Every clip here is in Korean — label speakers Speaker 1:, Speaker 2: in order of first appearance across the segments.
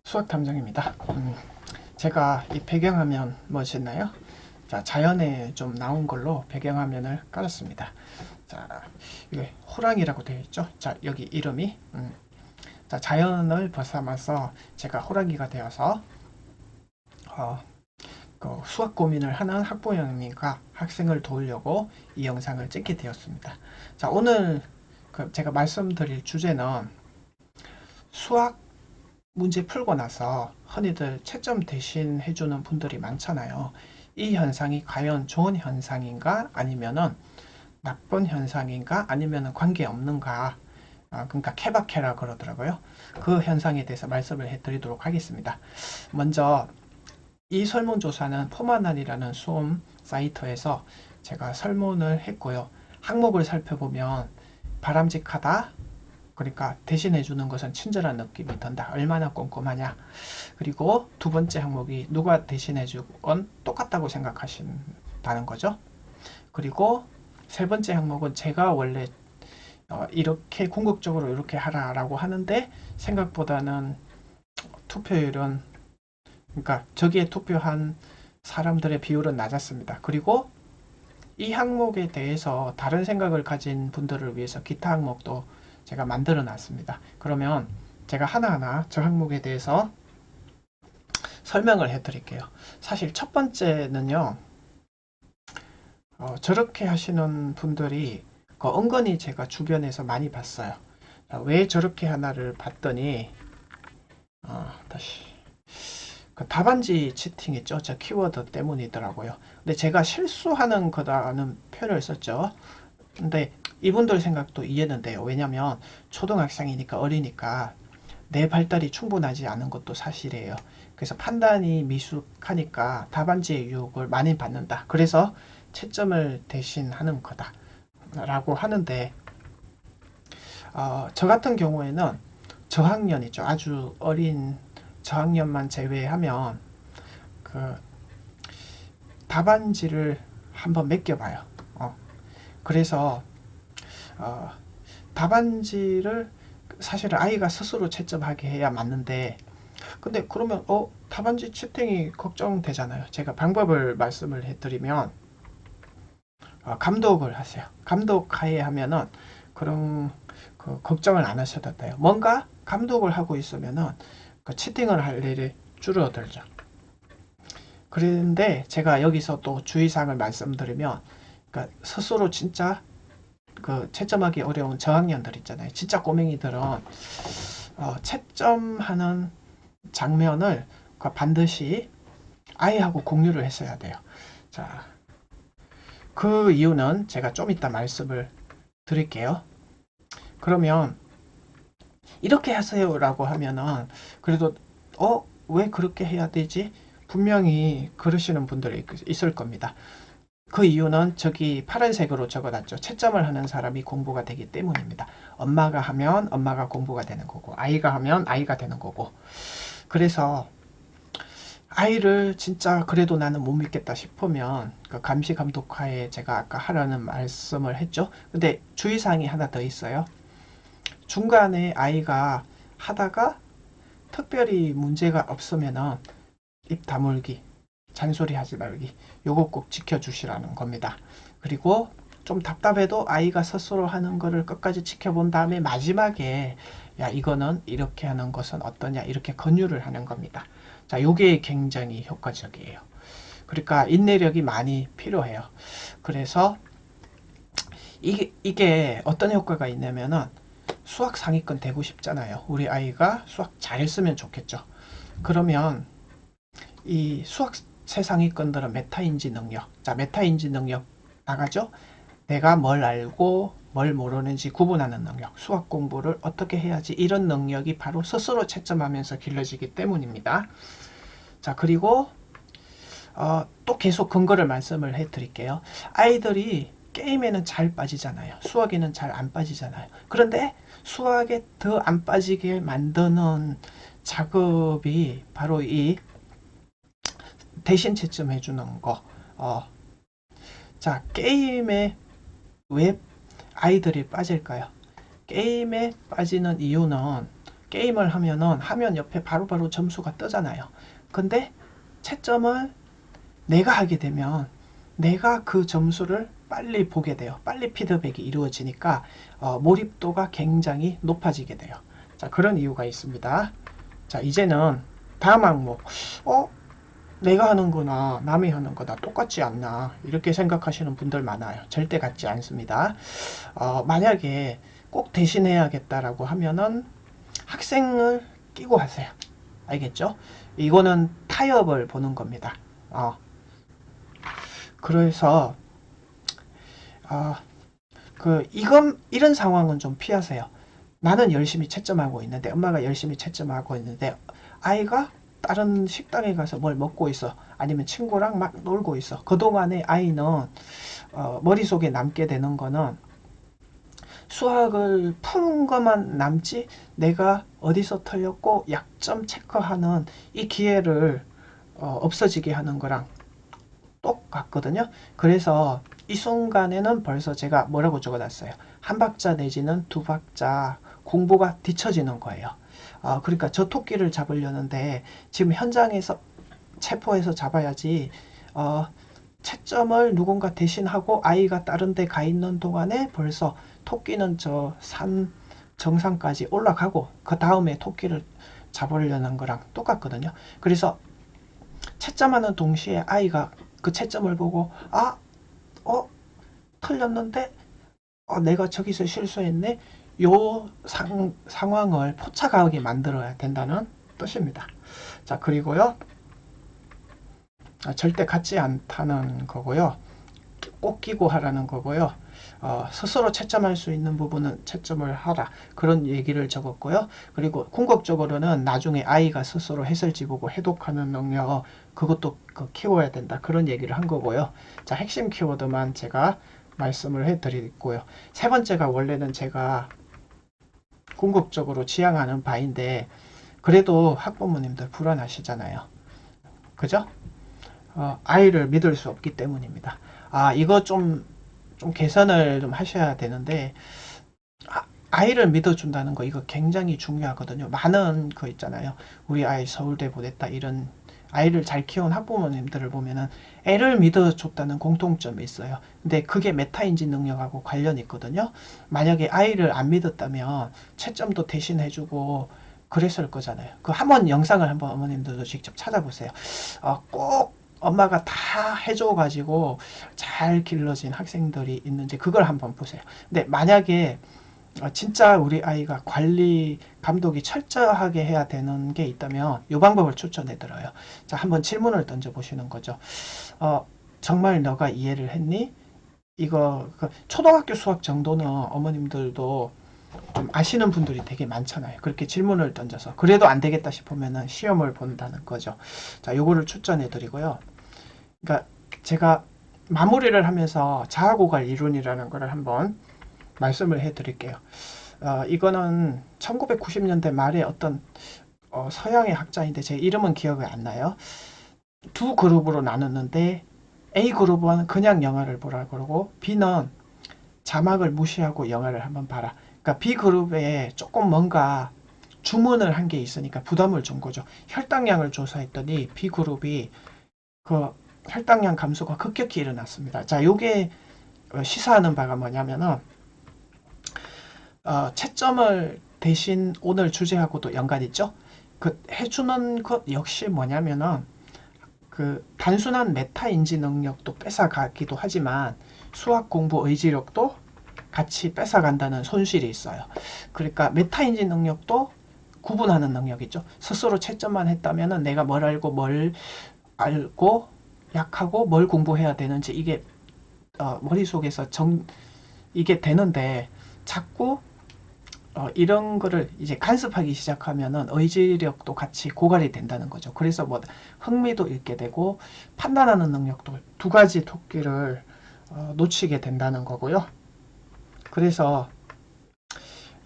Speaker 1: 수학 탐정입니다. 제가 이 배경화면 뭐였나요? 자, 자연에 좀 나온 걸로 배경화면을 깔았습니다. 자, 이게 호랑이라고 되어 있죠. 자, 여기 이름이 자, 자연을 벗삼아서 제가 호랑이가 되어서 그 수학 고민을 하는 학부형님과 학생을 도우려고 이 영상을 찍게 되었습니다. 자, 오늘 제가 말씀드릴 주제는 수학 문제 풀고 나서 흔히들 채점 대신 해주는 분들이 많잖아요. 이 현상이 과연 좋은 현상인가 아니면은 나쁜 현상인가 아니면은 관계없는가, 그러니까 케바케라 그러더라고요. 그 현상에 대해서 말씀을 해드리도록 하겠습니다. 먼저 이 설문조사는 포만안이라는 수험 사이트에서 제가 설문을 했고요. 항목을 살펴보면 바람직하다, 그러니까 대신해 주는 것은 친절한 느낌이 든다. 얼마나 꼼꼼하냐. 그리고 두 번째 항목이 누가 대신해 주건 똑같다고 생각하신다는 거죠. 그리고 세 번째 항목은 제가 원래 이렇게 궁극적으로 이렇게 하라라고 하는데 생각보다는 투표율은, 그러니까 저기에 투표한 사람들의 비율은 낮았습니다. 그리고 이 항목에 대해서 다른 생각을 가진 분들을 위해서 기타 항목도 제가 만들어 놨습니다. 그러면 제가 하나하나 저 항목에 대해서 설명을 해 드릴게요. 사실 첫 번째는요, 저렇게 하시는 분들이 은근히 제가 주변에서 많이 봤어요. 왜 저렇게 하나를 봤더니, 다시 그 답안지 치팅 있죠? 저 키워드 때문이더라고요. 근데 제가 실수하는 거다라는 표현을 썼죠. 근데 이분들 생각도 이해는 돼요. 왜냐면 초등학생이니까 어리니까 내 발달이 충분하지 않은 것도 사실이에요. 그래서 판단이 미숙하니까 답안지의 유혹을 많이 받는다. 그래서 채점을 대신하는 거다 라고 하는데, 저 같은 경우에는 저학년이죠. 아주 어린 저학년만 제외하면 그 답안지를 한번 맡겨봐요. 그래서 어, 답안지를 사실 아이가 스스로 채점하게 해야 맞는데, 근데 그러면 답안지 채팅이 걱정되잖아요. 제가 방법을 말씀을 해드리면, 감독을 하세요. 감독하에 하면은 그런 걱정을 안 하셔도 돼요. 뭔가 감독을 하고 있으면은 그 치팅을 할 일이 줄어들죠. 그런데 제가 여기서 또 주의사항을 말씀드리면, 그러니까 스스로 진짜 그 채점하기 어려운 저학년들 있잖아요. 진짜 꼬맹이들은 채점하는 장면을 반드시 아이하고 공유를 했어야 돼요. 자, 그 이유는 제가 좀 이따 말씀을 드릴게요. 그러면 이렇게 하세요라고 하면은 그래도 왜 그렇게 해야 되지? 분명히 그러시는 분들이 있을 겁니다. 그 이유는 저기 파란색으로 적어놨죠. 채점을 하는 사람이 공부가 되기 때문입니다. 엄마가 하면 엄마가 공부가 되는 거고, 아이가 하면 아이가 되는 거고. 그래서 아이를 진짜 그래도 나는 못 믿겠다 싶으면 그 감시 감독하에 제가 아까 하라는 말씀을 했죠. 근데 주의사항이 하나 더 있어요. 중간에 아이가 하다가 특별히 문제가 없으면은 입 다물기, 잔소리 하지 말기, 요거 꼭 지켜주시라는 겁니다. 그리고 좀 답답해도 아이가 스스로 하는 거를 끝까지 지켜본 다음에 마지막에 야, 이거는 이렇게 하는 것은 어떠냐, 이렇게 권유를 하는 겁니다. 자, 요게 굉장히 효과적이에요. 그러니까 인내력이 많이 필요해요. 그래서 이게 어떤 효과가 있냐면은 수학 상위권 되고 싶잖아요. 우리 아이가 수학 잘했으면 좋겠죠. 그러면 이 수학 최상위권들은 메타인지 능력. 자, 메타인지 능력 나가죠? 내가 뭘 알고 뭘 모르는지 구분하는 능력. 수학 공부를 어떻게 해야지, 이런 능력이 바로 스스로 채점하면서 길러지기 때문입니다. 자, 그리고 또 계속 근거를 말씀을 해 드릴게요. 아이들이 게임에는 잘 빠지잖아요. 수학에는 잘 안 빠지잖아요. 그런데 수학에 더 안 빠지게 만드는 작업이 바로 이 대신 채점해 주는 거. 자, 게임에 왜 아이들이 빠질까요? 게임에 빠지는 이유는 게임을 하면은 화면 옆에 바로바로 점수가 뜨잖아요. 근데 채점을 내가 하게 되면 내가 그 점수를 빨리 보게 돼요. 빨리 피드백이 이루어지니까 몰입도가 굉장히 높아지게 돼요. 자, 그런 이유가 있습니다. 자, 이제는 다음 항목. 내가 하는 거나 남이 하는 거나 똑같지 않나 이렇게 생각하시는 분들 많아요. 절대 같지 않습니다. 만약에 꼭 대신해야겠다라고 하면은 학생을 끼고 하세요. 알겠죠? 이거는 타협을 보는 겁니다. 그래서 이런 상황은 좀 피하세요. 나는 열심히 채점하고 있는데, 엄마가 열심히 채점하고 있는데 아이가 다른 식당에 가서 뭘 먹고 있어. 아니면 친구랑 막 놀고 있어. 그동안에 아이는 머릿속에 남게 되는 거는 수학을 푸는 것만 남지, 내가 어디서 틀렸고 약점 체크하는 이 기회를 없어지게 하는 거랑 똑같거든요. 그래서 이 순간에는 벌써 제가 뭐라고 적어놨어요. 한 박자 내지는 두 박자 공부가 뒤처지는 거예요. 그러니까 저 토끼를 잡으려는데 지금 현장에서 체포해서 잡아야지, 채점을 누군가 대신하고 아이가 다른 데 가 있는 동안에 벌써 토끼는 저 산 정상까지 올라가고 그 다음에 토끼를 잡으려는 거랑 똑같거든요. 그래서 채점하는 동시에 아이가 그 채점을 보고 틀렸는데 내가 저기서 실수했네, 요 상황을 포착하게 만들어야 된다는 뜻입니다. 자, 그리고요, 절대 같지 않다는 거고요, 꼭 끼고 하라는 거고요, 스스로 채점할 수 있는 부분은 채점을 하라, 그런 얘기를 적었고요. 그리고 궁극적으로는 나중에 아이가 스스로 해설지 보고 해독하는 능력, 그것도 키워야 된다, 그런 얘기를 한 거고요. 자, 핵심 키워드만 제가 말씀을 해드리고요. 세 번째가 원래는 제가 궁극적으로 지향하는 바인데, 그래도 학부모님들 불안하시잖아요. 그죠? 아이를 믿을 수 없기 때문입니다. 이거 좀 개선을 좀 하셔야 되는데, 아이를 믿어준다는 거 이거 굉장히 중요하거든요. 많은 거 있잖아요. 우리 아이 서울대 보냈다, 이런 아이를 잘 키운 학부모님들을 보면은 애를 믿어줬다는 공통점이 있어요. 근데 그게 메타인지 능력하고 관련이 있거든요. 만약에 아이를 안 믿었다면 채점도 대신 해주고 그랬을 거잖아요. 그 한번 영상을 한번 어머님들도 직접 찾아보세요. 꼭 엄마가 다 해줘가지고 잘 길러진 학생들이 있는지 그걸 한번 보세요. 근데 만약에 진짜 우리 아이가 관리 감독이 철저하게 해야 되는 게 있다면 이 방법을 추천해 드려요. 자, 한번 질문을 던져 보시는 거죠. 정말 너가 이해를 했니? 이거 초등학교 수학 정도는 어머님들도 좀 아시는 분들이 되게 많잖아요. 그렇게 질문을 던져서 그래도 안 되겠다 싶으면은 시험을 본다는 거죠. 자, 요거를 추천해 드리고요. 그러니까 제가 마무리를 하면서 자아고갈 이론이라는 거를 한번 말씀을 해 드릴게요. 이거는 1990년대 말에 어떤 서양의 학자인데 제 이름은 기억이 안 나요. 두 그룹으로 나눴는데 A 그룹은 그냥 영화를 보라 그러고 B는 자막을 무시하고 영화를 한번 봐라. 그러니까 B 그룹에 조금 뭔가 주문을 한 게 있으니까 부담을 준 거죠. 혈당량을 조사했더니 B 그룹이 그 혈당량 감소가 급격히 일어났습니다. 자, 요게 시사하는 바가 뭐냐면은 채점을 대신 오늘 주제하고도 연관 있죠. 그 해주는 것 역시 뭐냐면은 그 단순한 메타 인지 능력도 뺏어가기도 하지만 수학 공부 의지력도 같이 뺏어간다는 손실이 있어요. 그러니까 메타 인지 능력도 구분하는 능력이죠. 스스로 채점만 했다면은 내가 뭘 알고 약하고 뭘 공부해야 되는지 이게 머릿속에서 이게 되는데, 자꾸 이런 거를 이제 간섭하기 시작하면은 의지력도 같이 고갈이 된다는 거죠. 그래서 뭐 흥미도 잃게 되고 판단하는 능력도 두 가지 토끼를 놓치게 된다는 거고요. 그래서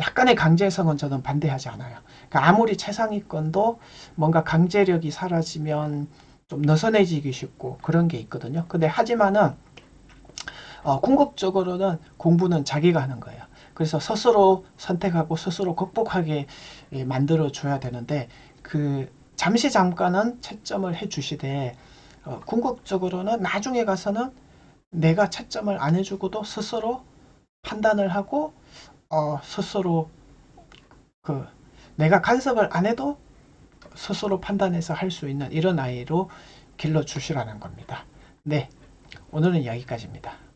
Speaker 1: 약간의 강제성은 저는 반대하지 않아요. 그러니까 아무리 최상위권도 뭔가 강제력이 사라지면 좀 느슨해지기 쉽고 그런 게 있거든요. 근데 하지만은 궁극적으로는 공부는 자기가 하는 거예요. 그래서 스스로 선택하고 스스로 극복하게 만들어 줘야 되는데 그 잠시 잠깐은 채점을 해 주시되 궁극적으로는 나중에 가서는 내가 채점을 안 해주고도 스스로 판단을 하고 스스로 그 내가 간섭을 안 해도 스스로 판단해서 할 수 있는 이런 아이로 길러 주시라는 겁니다. 네, 오늘은 여기까지입니다.